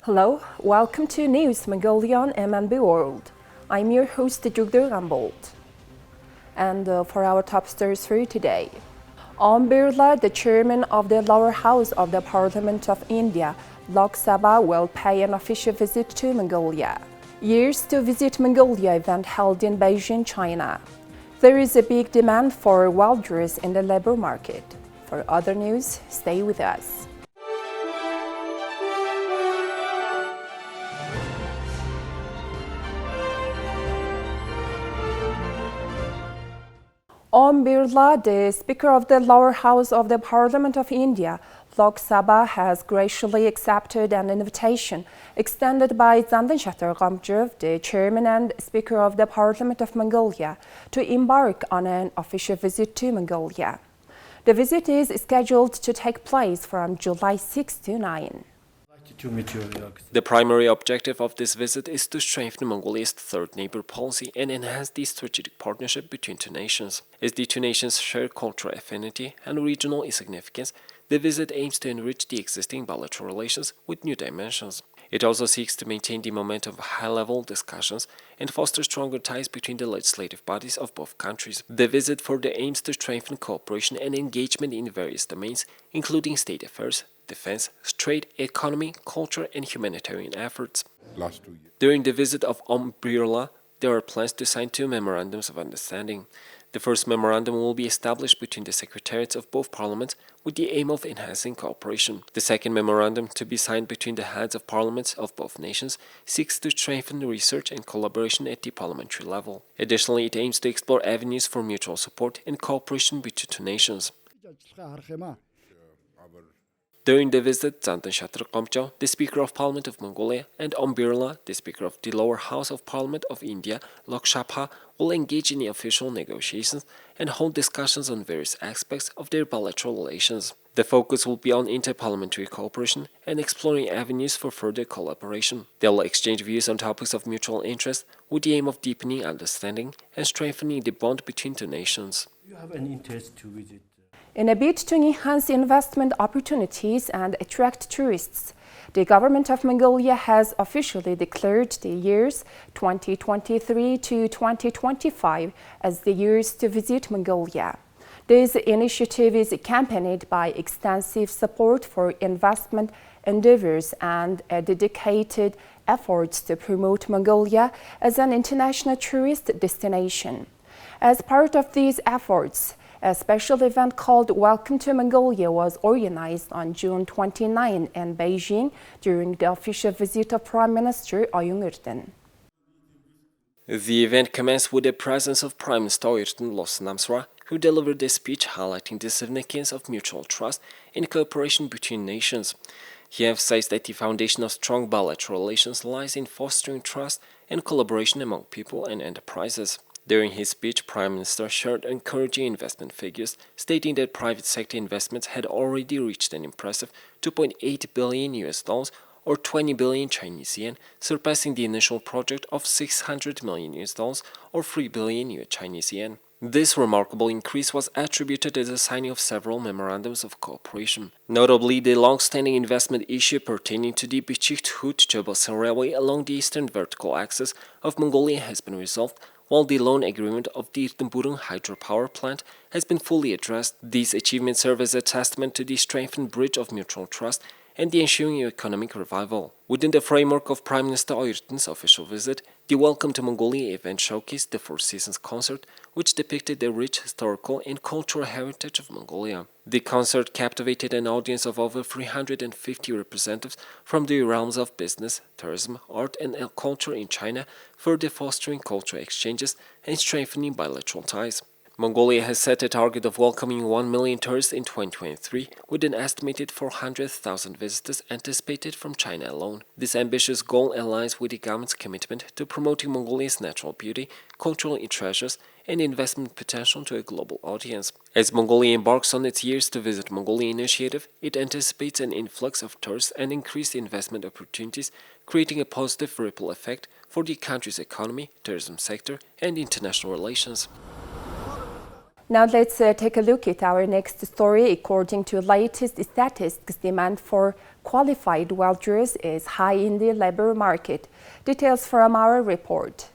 Hello, welcome to News Mongolia on MNB World. I'm your host, Jugdur Gambold. And for our top stories for today. Birla, the chairman of the lower house of the Parliament of India, Lok Sabha, will pay an official visit to Mongolia. Years to Visit Mongolia event held in Beijing, China. There is a big demand for welders in the labor market. For other news, stay with us. Birla, the Speaker of the lower house of the Parliament of India, Lok Sabha, has graciously accepted an invitation extended by Gamjev, the Chairman and Speaker of the Parliament of Mongolia, to embark on an official visit to Mongolia. The visit is scheduled to take place from July 6 to 9. The primary objective of this visit is to strengthen Mongolia's third neighbor policy and enhance the strategic partnership between two nations. As the two nations share cultural affinity and regional significance, the visit aims to enrich the existing bilateral relations with new dimensions. It also seeks to maintain the momentum of high-level discussions and foster stronger ties between the legislative bodies of both countries. The visit further aims to strengthen cooperation and engagement in various domains, including state affairs, defense, trade, economy, culture, and humanitarian efforts. During the visit of Birla, there are plans to sign two memorandums of understanding. The first memorandum will be established between the secretariats of both parliaments with the aim of enhancing cooperation. The second memorandum, to be signed between the heads of parliaments of both nations, seeks to strengthen research and collaboration at the parliamentary level. Additionally, it aims to explore avenues for mutual support and cooperation between two nations. During the visit, the Speaker of Parliament of Mongolia, and Birla, the Speaker of the lower house of Parliament of India, Lok Sabha, will engage in the official negotiations and hold discussions on various aspects of their bilateral relations. The focus will be on interparliamentary cooperation and exploring avenues for further collaboration. They will exchange views on topics of mutual interest with the aim of deepening understanding and strengthening the bond between two nations. You have an interest to visit? In a bid to enhance investment opportunities and attract tourists, the government of Mongolia has officially declared the years 2023 to 2025 as the years to visit Mongolia. This initiative is accompanied by extensive support for investment endeavors and a dedicated efforts to promote Mongolia as an international tourist destination. As part of these efforts, a special event called Welcome to Mongolia was organized on June 29 in Beijing during the official visit of Prime Minister Oyun-erdene. The event commenced with the presence of Prime Minister Oyun-erdene, who delivered a speech highlighting the significance of mutual trust and cooperation between nations. He emphasized that the foundation of strong bilateral relations lies in fostering trust and collaboration among people and enterprises. During his speech, Prime Minister shared encouraging investment figures, stating that private sector investments had already reached an impressive $2.8 billion or 20 billion Chinese yen, surpassing the initial project of $600 million or 3 billion Chinese yen. This remarkable increase was attributed to the signing of several memorandums of cooperation. Notably, the long-standing investment issue pertaining to the Bichik-Hut-Chobasan Railway along the eastern vertical axis of Mongolia has been resolved, while the loan agreement of the Irtenburun hydropower plant has been fully addressed. These achievements serve as a testament to the strengthened bridge of mutual trust and the ensuing economic revival. Within the framework of Prime Minister Oyun-erdene's official visit, the Welcome to Mongolia event showcased the Four Seasons concert, which depicted the rich historical and cultural heritage of Mongolia. The concert captivated an audience of over 350 representatives from the realms of business, tourism, art, and culture in China, further fostering cultural exchanges and strengthening bilateral ties. Mongolia has set a target of welcoming 1 million tourists in 2023, with an estimated 400,000 visitors anticipated from China alone. This ambitious goal aligns with the government's commitment to promoting Mongolia's natural beauty, cultural treasures, and investment potential to a global audience. As Mongolia embarks on its Years to Visit Mongolia initiative, it anticipates an influx of tourists and increased investment opportunities, creating a positive ripple effect for the country's economy, tourism sector, and international relations. Now let's take a look at our next story. According to latest statistics, demand for qualified welders is high in the labor market. Details from our report.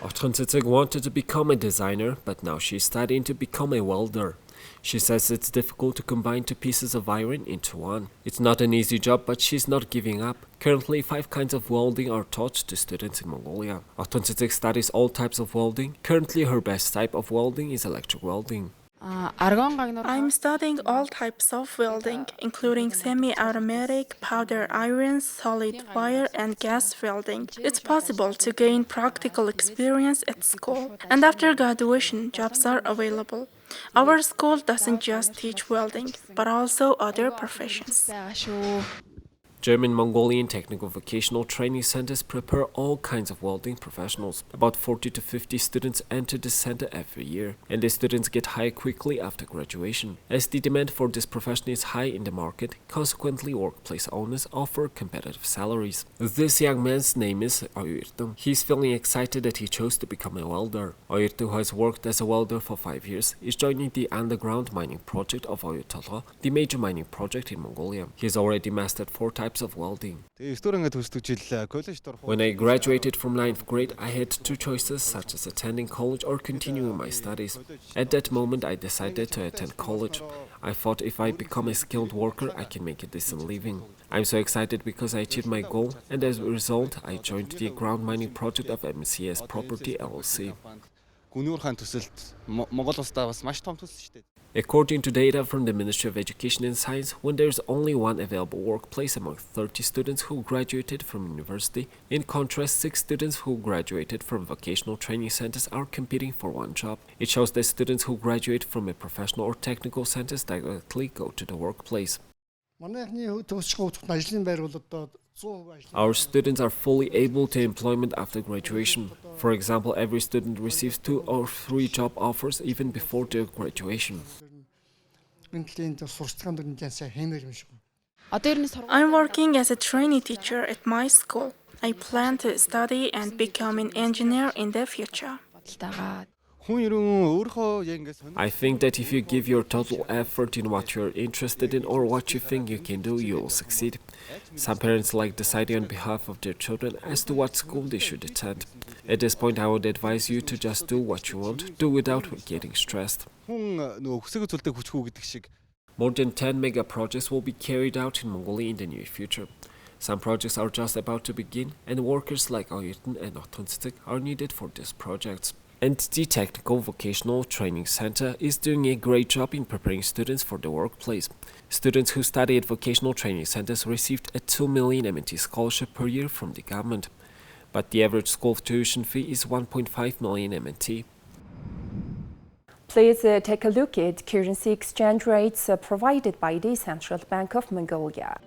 Ochtrontsitsig wanted to become a designer, but now she's studying to become a welder. She says it's difficult to combine two pieces of iron into one. It's not an easy job, but she's not giving up. Currently, 5 kinds of welding are taught to students in Mongolia. Ochtrontsitsig studies all types of welding. Currently, her best type of welding is electric welding. I'm studying all types of welding, including semi-automatic, powder iron, solid wire, and gas welding. It's possible to gain practical experience at school, and after graduation, jobs are available. Our school doesn't just teach welding, but also other professions. German Mongolian technical vocational training centers prepare all kinds of welding professionals. About 40 to 50 students enter this center every year, and the students get hired quickly after graduation. As the demand for this profession is high in the market, consequently workplace owners offer competitive salaries. This young man's name is Oyurtu. He's feeling excited that he chose to become a welder. Oyurtu, who has worked as a welder for 5 years, is joining the underground mining project of Oyurtu, the major mining project in Mongolia. He has already mastered 4 types of welding. When I graduated from 9th grade, I had 2 choices, such as attending college or continuing my studies. At that moment, I decided to attend college. I thought if I become a skilled worker, I can make a decent living. I'm so excited because I achieved my goal, and as a result, I joined the ground mining project of MCS Property LLC. According to data from the Ministry of Education and Science, when there's only one available workplace among 30 students who graduated from university, in contrast, 6 students who graduated from vocational training centers are competing for one job. It shows that students who graduate from a professional or technical centers directly go to the workplace. Our students are fully able to employment after graduation. For example, every student receives 2 or 3 job offers even before their graduation. I'm working as a trainee teacher at my school. I plan to study and become an engineer in the future. I think that if you give your total effort in what you're interested in or what you think you can do, you will succeed. Some parents like deciding on behalf of their children as to what school they should attend. At this point, I would advise you to just do what you want, do without getting stressed. More than 10 mega projects will be carried out in Mongolia in the near future. Some projects are just about to begin, and workers like Oyurtu and Ochtrontsitsig are needed for these projects. And the Technical Vocational Training Center is doing a great job in preparing students for the workplace. Students who study at vocational training centers received a 2 million MNT scholarship per year from the government. But the average school tuition fee is 1.5 million MNT. Please take a look at currency exchange rates provided by the Central Bank of Mongolia.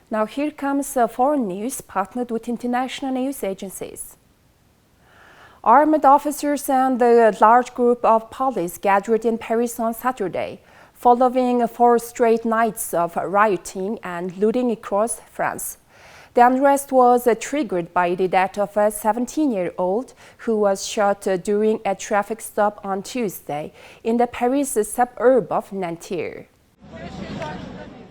Now here comes foreign news partnered with international news agencies. Armed officers and a large group of police gathered in Paris on Saturday, following 4 straight nights of rioting and looting across France. The unrest was triggered by the death of a 17-year-old who was shot during a traffic stop on Tuesday in the Paris suburb of Nanterre.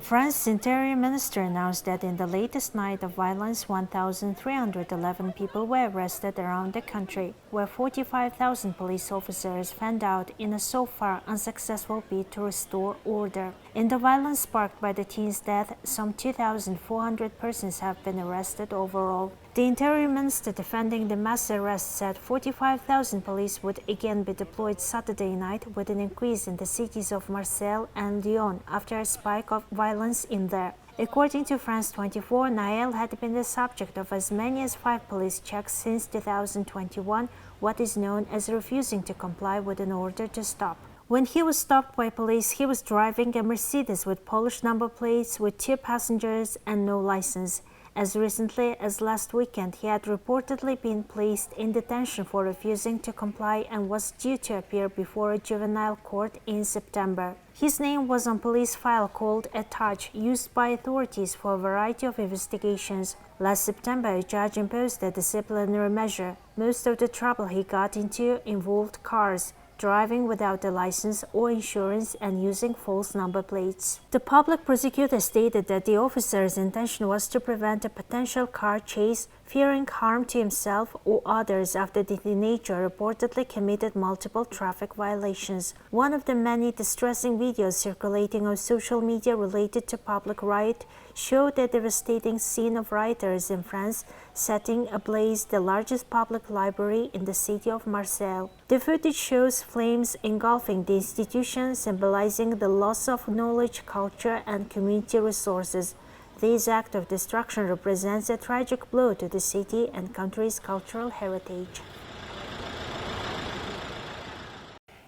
France's Interior Minister announced that in the latest night of violence, 1,311 people were arrested around the country, where 45,000 police officers fanned out in a so far unsuccessful bid to restore order. In the violence sparked by the teen's death, some 2,400 persons have been arrested overall. The Interior Minister defending the mass arrest said 45,000 police would again be deployed Saturday night, with an increase in the cities of Marseille and Lyon after a spike of violence in there. According to France 24, Nael had been the subject of as many as 5 police checks since 2021, what is known as refusing to comply with an order to stop. When he was stopped by police, he was driving a Mercedes with Polish number plates with 2 passengers and no license. As recently as last weekend, he had reportedly been placed in detention for refusing to comply and was due to appear before a juvenile court in September. His name was on police file called a touch, used by authorities for a variety of investigations. Last September, a judge imposed a disciplinary measure. Most of the trouble he got into involved cars, driving without a license or insurance and using false number plates. The public prosecutor stated that the officer's intention was to prevent a potential car chase, fearing harm to himself or others after the teenager reportedly committed multiple traffic violations. One of the many distressing videos circulating on social media related to public riot showed a devastating scene of rioters in France setting ablaze the largest public library in the city of Marseille. The footage shows flames engulfing the institution, symbolizing the loss of knowledge, culture, and community resources. This act of destruction represents a tragic blow to the city and country's cultural heritage.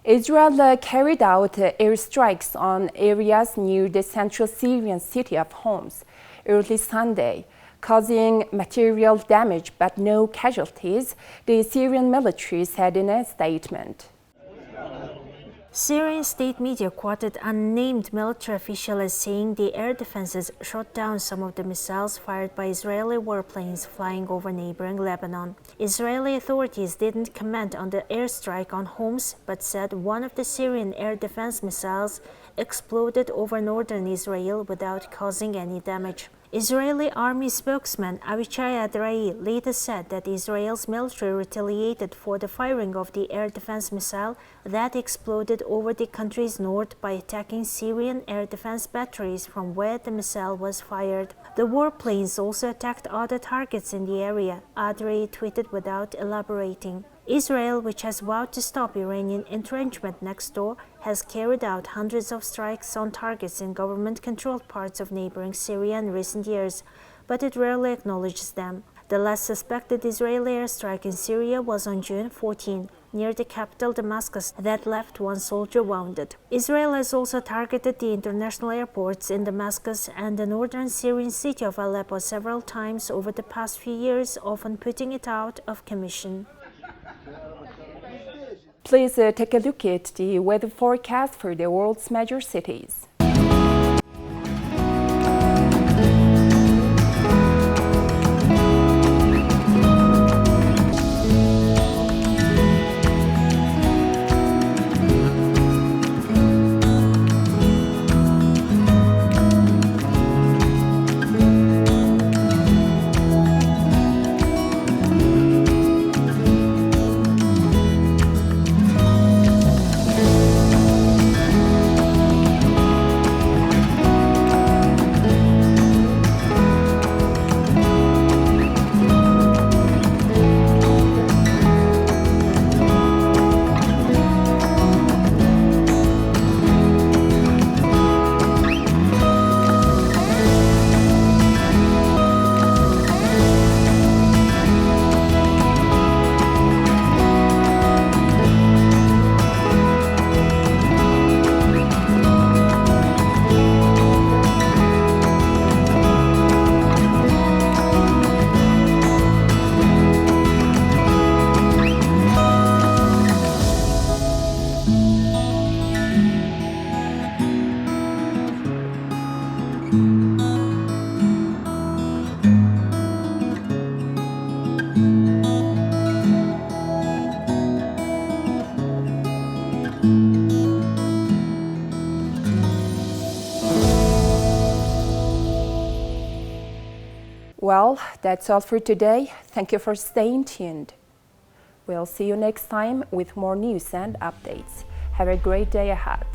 Israel carried out airstrikes on areas near the central Syrian city of Homs early Sunday, causing material damage but no casualties, the Syrian military said in a statement. Syrian state media quoted unnamed military official as saying the air defenses shot down some of the missiles fired by Israeli warplanes flying over neighboring Lebanon. Israeli authorities didn't comment on the airstrike on Homs, but said one of the Syrian air defense missiles exploded over northern Israel without causing any damage. Israeli army spokesman Avichai Adrai later said that Israel's military retaliated for the firing of the air defense missile that exploded over the country's north by attacking Syrian air defense batteries from where the missile was fired. The warplanes also attacked other targets in the area, Adrai tweeted without elaborating. Israel, which has vowed to stop Iranian entrenchment next door, has carried out hundreds of strikes on targets in government-controlled parts of neighboring Syria in recent years, but it rarely acknowledges them. The last suspected Israeli airstrike in Syria was on June 14, near the capital Damascus, that left one soldier wounded. Israel has also targeted the international airports in Damascus and the northern Syrian city of Aleppo several times over the past few years, often putting it out of commission. Please take a look at the weather forecast for the world's major cities. Well, that's all for today. Thank you for staying tuned. We'll see you next time with more news and updates. Have a great day ahead.